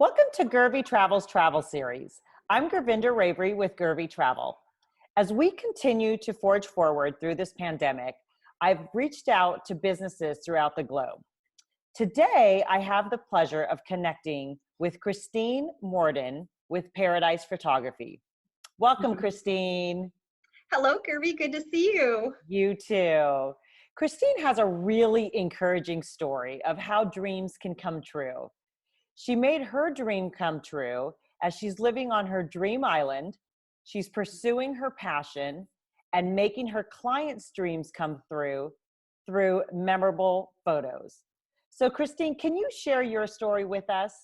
Welcome to Gurvy Travel's Travel Series. I'm Gurvinder Ravery with Gurvy Travel. As we continue to forge forward through this pandemic, I've reached out to businesses throughout the globe. Today, I have the pleasure of connecting with Christine Morden with Paradise Photography. Welcome, Christine. Hello, Gurvy. Good to see you. You too. Christine has a really encouraging story of how dreams can come true. She made her dream come true as she's living on her dream island. She's pursuing her passion and making her clients' dreams come through memorable photos. So Christine, can you share your story with us?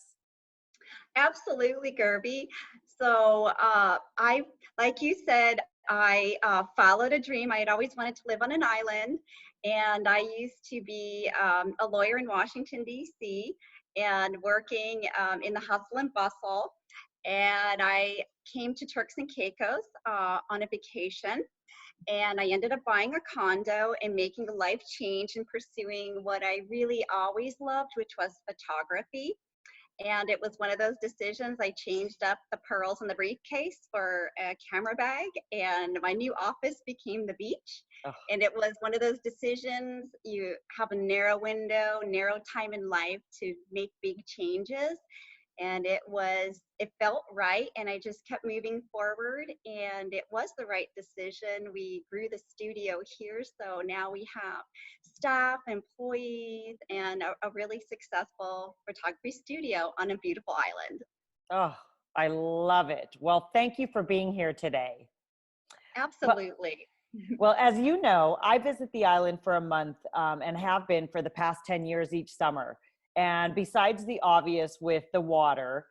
Absolutely, Gurvy. So like you said, I followed a dream. I had always wanted to live on an island, and I used to be a lawyer in Washington, D.C., and working in the hustle and bustle. And I came to Turks and Caicos on a vacation, and I ended up buying a condo and making a life change and pursuing what I really always loved, which was photography. And it was one of those decisions. I changed up the pearls in the briefcase for a camera bag, and my new office became the beach. Oh. And it was one of those decisions. You have a narrow window, narrow time in life to make big changes. And it felt right, and I just kept moving forward, and it was the right decision. We grew the studio here, so now we have staff, employees, and a really successful photography studio on a beautiful island. Oh, I love it. Well, thank you for being here today. Absolutely. Well, as you know, I visit the island for a month and have been for the past 10 years each summer. And besides the obvious with the water,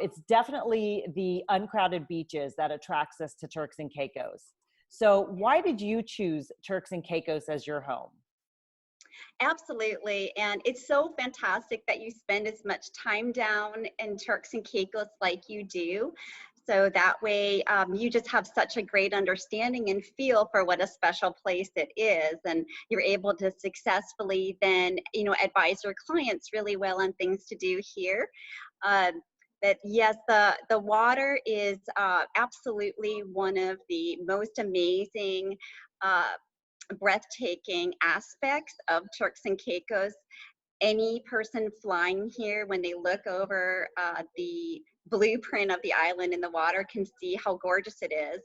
it's definitely the uncrowded beaches that attracts us to Turks and Caicos. So why did you choose Turks and Caicos as your home? Absolutely. And it's so fantastic that you spend as much time down in Turks and Caicos like you do. So that way you just have such a great understanding and feel for what a special place it is. And you're able to successfully then, advise your clients really well on things to do here. That yes, the water is absolutely one of the most amazing, breathtaking aspects of Turks and Caicos. Any person flying here, when they look over the blueprint of the island in the water, can see how gorgeous it is.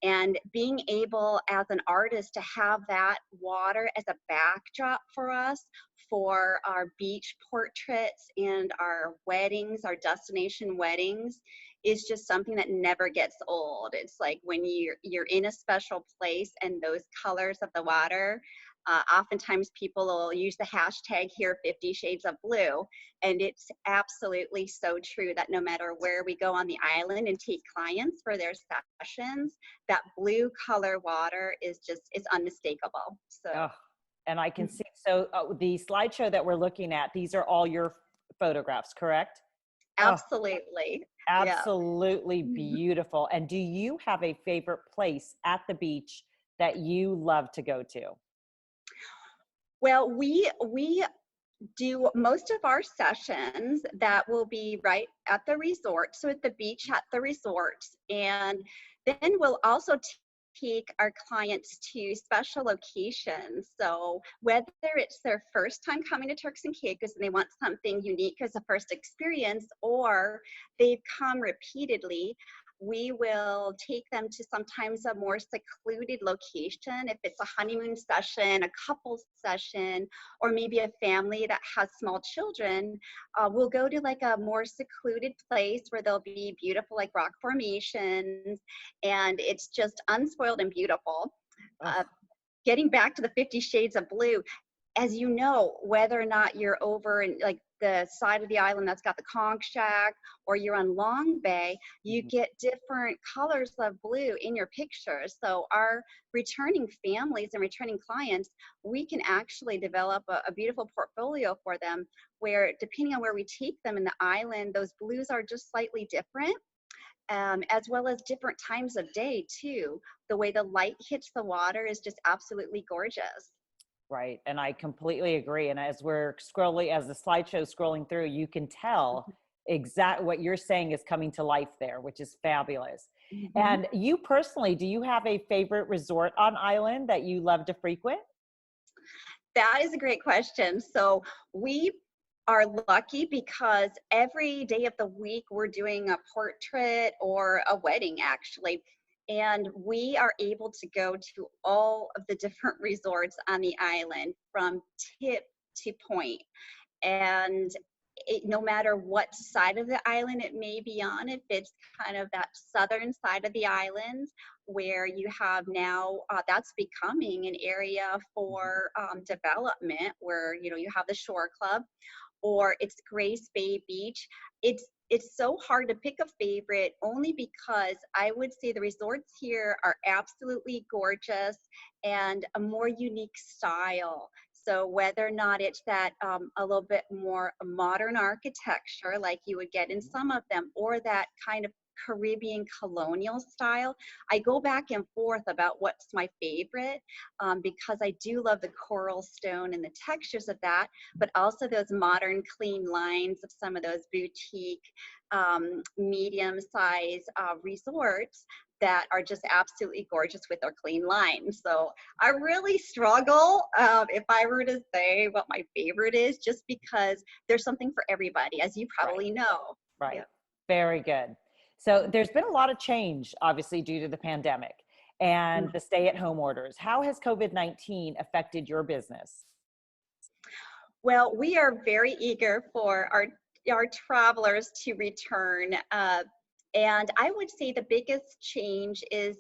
And being able as an artist to have that water as a backdrop for us for our beach portraits and our weddings, our destination weddings, is just something that never gets old. It's like when you're in a special place and those colors of the water, oftentimes people will use the hashtag here 50 shades of blue, and it's absolutely so true that no matter where we go on the island and take clients for their sessions, that blue color water is unmistakable. So and I can see, so the slideshow that we're looking at, these are all your photographs, correct? Absolutely. Absolutely beautiful. And do you have a favorite place at the beach that you love to go to? Well, we do most of our sessions that will be right at the resort, so at the beach at the resorts, and then we'll also take our clients to special locations. So whether it's their first time coming to Turks and Caicos and they want something unique as a first experience, or they've come repeatedly, we will take them to sometimes a more secluded location. If it's a honeymoon session, a couple session, or maybe a family that has small children, we'll go to like a more secluded place where there'll be beautiful like rock formations, and it's just unspoiled and beautiful. Getting back to the 50 shades of blue, as you know, whether or not you're over in like the side of the island that's got the conch shack, or you're on Long Bay, you get different colors of blue in your pictures. So our returning families and returning clients, we can actually develop a beautiful portfolio for them where, depending on where we take them in the island, those blues are just slightly different. As well as different times of day too. The way the light hits the water is just absolutely gorgeous. Right. And I completely agree. And as the slideshow is scrolling through, you can tell exact what you're saying is coming to life there, which is fabulous. Mhm. And you personally, do you have a favorite resort on island that you love to frequent? That is a great question. So we are lucky because every day of the week we're doing a portrait or a wedding actually. And we are able to go to all of the different resorts on the island from tip to point. And no matter what side of the island it may be on, if it's kind of that southern side of the island where you have now, that's becoming an area for development where, you know, you have the shore club, or it's Grace Bay Beach. It's so hard to pick a favorite only because I would say the resorts here are absolutely gorgeous and a more unique style. So whether or not it's that a little bit more modern architecture like you would get in some of them, or that kind of Caribbean colonial style, I go back and forth about what's my favorite, because I do love the coral stone and the textures of that, but also those modern clean lines of some of those boutique medium size resorts that are just absolutely gorgeous with their clean lines. So I really struggle if I were to say what my favorite is, just because there's something for everybody, as you Right. probably know. Right. Yeah. Very good. So there's been a lot of change, obviously, due to the pandemic and the stay-at-home orders. How has COVID-19 affected your business? Well, we are very eager for our travelers to return. And I would say the biggest change is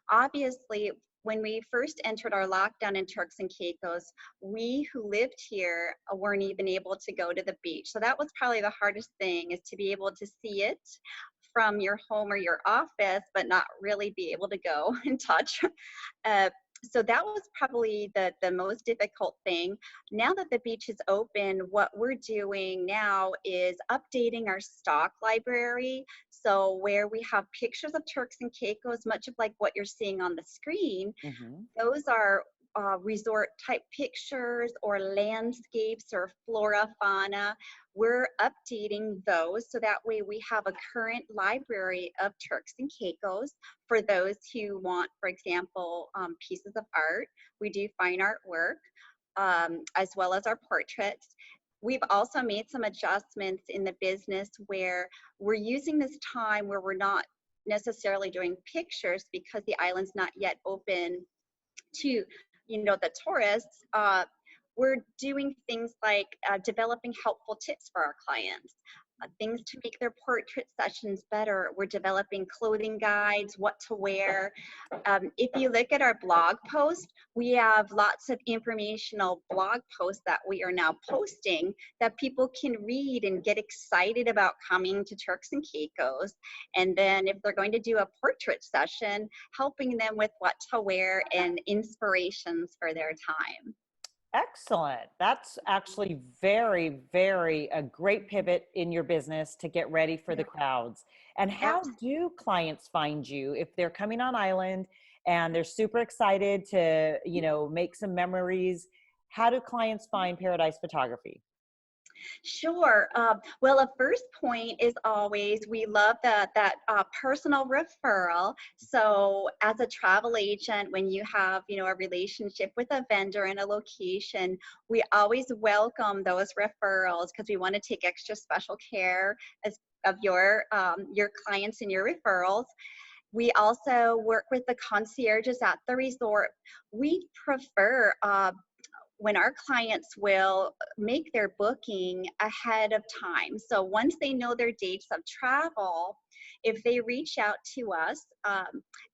obviously when we first entered our lockdown in Turks and Caicos, we who lived here weren't even able to go to the beach. So that was probably the hardest thing, is to be able to see it from your home or your office, but not really be able to go and touch. Uh, so that was probably the most difficult thing. Now that the beach is open, what we're doing now is updating our stock library. So where we have pictures of Turks and Caicos, much of like what you're seeing on the screen, Hmm. those are resort type pictures or landscapes or flora, fauna. We're updating those so that way we have a current library of Turks and Caicos for those who want, for example, pieces of art. We do fine art work, as well as our portraits. We've also made some adjustments in the business where we're using this time where we're not necessarily doing pictures because the island's not yet open to, you know, the tourists. We're doing things like developing helpful tips for our clients, things to make their portrait sessions better. We're developing clothing guides, what to wear. If you look at our blog post, we have lots of informational blog posts that we are now posting that people can read and get excited about coming to Turks and Caicos. And then if they're going to do a portrait session, helping them with what to wear and inspirations for their time. Excellent. That's actually very, very a great pivot in your business to get ready for the crowds. And how Absolutely. do clients find you if they're coming on island and they're super excited to, make some memories? How do clients find Paradise Photography? Sure. Well, a first point is always we love that personal referral. So, as a travel agent, when you have a relationship with a vendor in a location, we always welcome those referrals because we want to take extra special care as of your clients and your referrals. We also work with the concierges at the resort. We prefer when our clients will make their booking ahead of time. So once they know their dates of travel, if they reach out to us,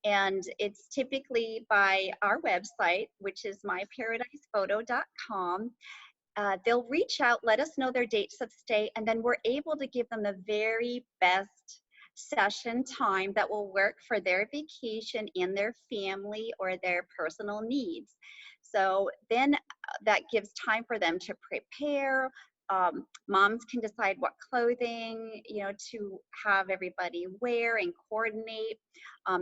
and it's typically by our website, which is myparadisephoto.com, they'll reach out, let us know their dates of stay, and then we're able to give them the very best session time that will work for their vacation and their family or their personal needs. So then that gives time for them to prepare. moms can decide what clothing, to have everybody wear and coordinate.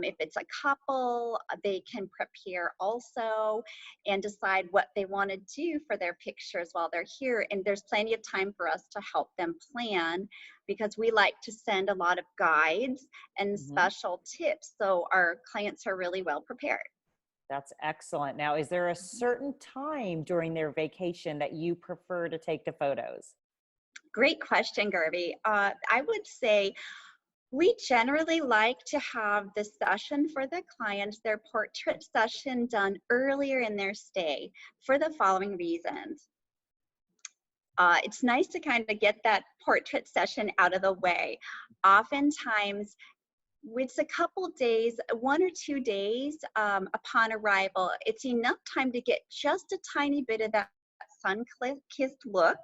If it's a couple, they can prepare also and decide what they want to do for their pictures while they're here. And there's plenty of time for us to help them plan, because we like to send a lot of guides and special tips, so our clients are really well prepared. That's excellent. Now, is there a certain time during their vacation that you prefer to take the photos? Great question, Gurvy. I would say we generally like to have the session for the clients, their portrait session, done earlier in their stay for the following reasons. It's nice to kind of get that portrait session out of the way. Oftentimes, it's a couple days, 1 or 2 days upon arrival. It's enough time to get just a tiny bit of that sun-kissed look,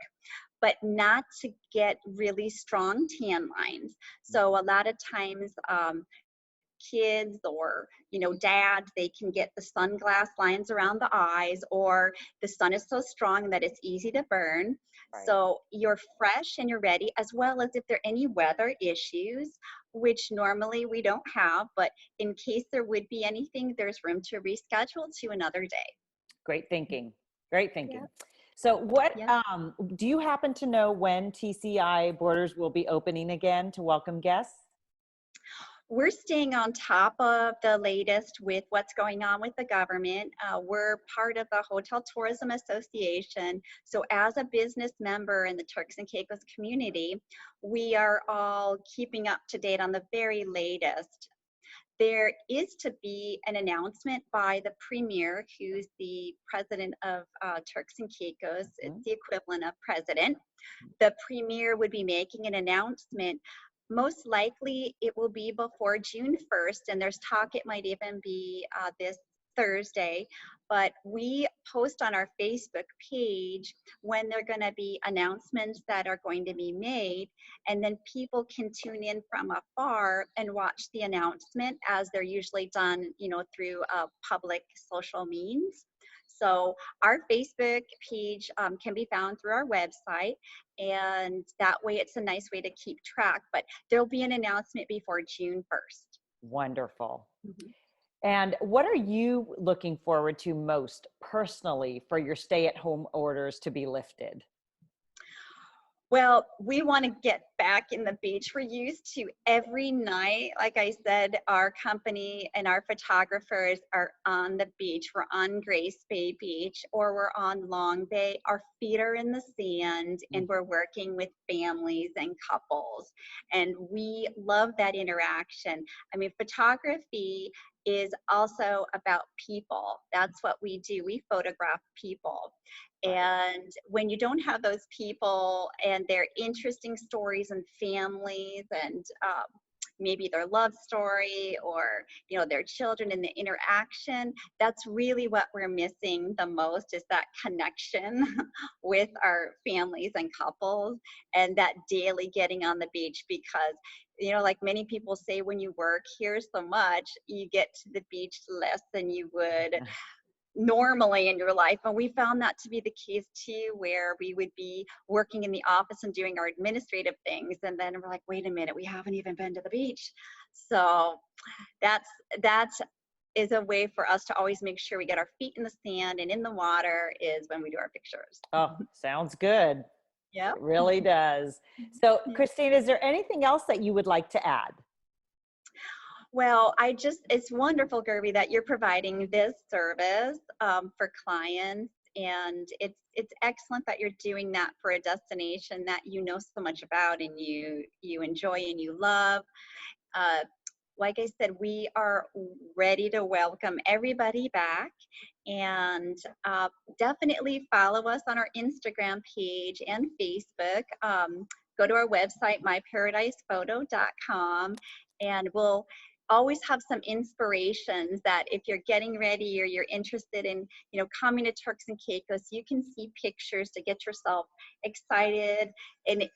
but not to get really strong tan lines. So a lot of times, kids or dads, they can get the sunglass lines around the eyes, or the sun is so strong that it's easy to burn. Right. So you're fresh and you're ready, as well as if there are any weather issues, which normally we don't have, but in case there would be anything, there's room to reschedule to another day. Great thinking. Great thinking. Yep. So what, do you happen to know when TCI borders will be opening again to welcome guests? We're staying on top of the latest with what's going on with the government. We're part of the Hotel Tourism Association. So as a business member in the Turks and Caicos community, we are all keeping up to date on the very latest. There is to be an announcement by the premier, who's the president of Turks and Caicos. It's the equivalent of president. The premier would be making an announcement. Most likely it will be before June 1st, and there's talk it might even be this Thursday, but we post on our Facebook page when there are going to be announcements that are going to be made, and then people can tune in from afar and watch the announcement, as they're usually done, through public social means. So our Facebook page can be found through our website, and that way it's a nice way to keep track, but there'll be an announcement before June 1st. Wonderful. And what are you looking forward to most personally for your stay-at-home orders to be lifted? Well, we want to get back in the beach. We're used to every night, like I said, our company and our photographers are on the beach. We're on Grace Bay Beach, or we're on Long Bay. Our feet are in the sand, and we're working with families and couples. And we love that interaction. I mean, photography is also about people. That's what we do. We photograph people. And when you don't have those people and their interesting stories and families, and maybe their love story, or their children and the interaction, that's really what we're missing the most, is that connection with our families and couples, and that daily getting on the beach. Because like many people say, when you work here so much, you get to the beach less than you would normally in your life. And we found that to be the case too, where we would be working in the office and doing our administrative things, and then we're like, wait a minute, we haven't even been to the beach. So that is a way for us to always make sure we get our feet in the sand and in the water, is when we do our pictures. Oh, sounds good. Yeah, it really does. So Christine, is there anything else that you would like to add? Well, it's wonderful, Gurvy, that you're providing this service for clients, and it's excellent that you're doing that for a destination that you know so much about, and you enjoy and you love. Like I said, we are ready to welcome everybody back, and definitely follow us on our Instagram page and Facebook. Go to our website, myparadisephoto.com, and we'll always have some inspirations that if you're getting ready or you're interested in, coming to Turks and Caicos, you can see pictures to get yourself excited. And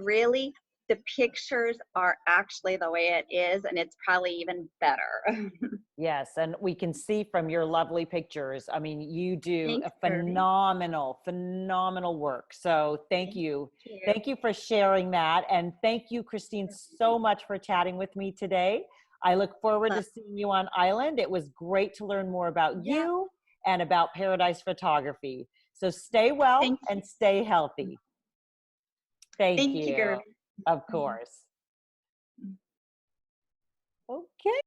really, the pictures are actually the way it is, and it's probably even better. Yes, and we can see from your lovely pictures. I mean, you do Thanks, a Gurvy. phenomenal work. So thank Thank you. you. Thank you for sharing that. And thank you, Christine, so much for chatting with me today. I look forward to seeing you on island. It was great to learn more about Yeah, you and about Paradise Photography. So stay well thank and stay you. healthy. Thank Thank you, you. Gurvy. Of Mhm. course. Okay.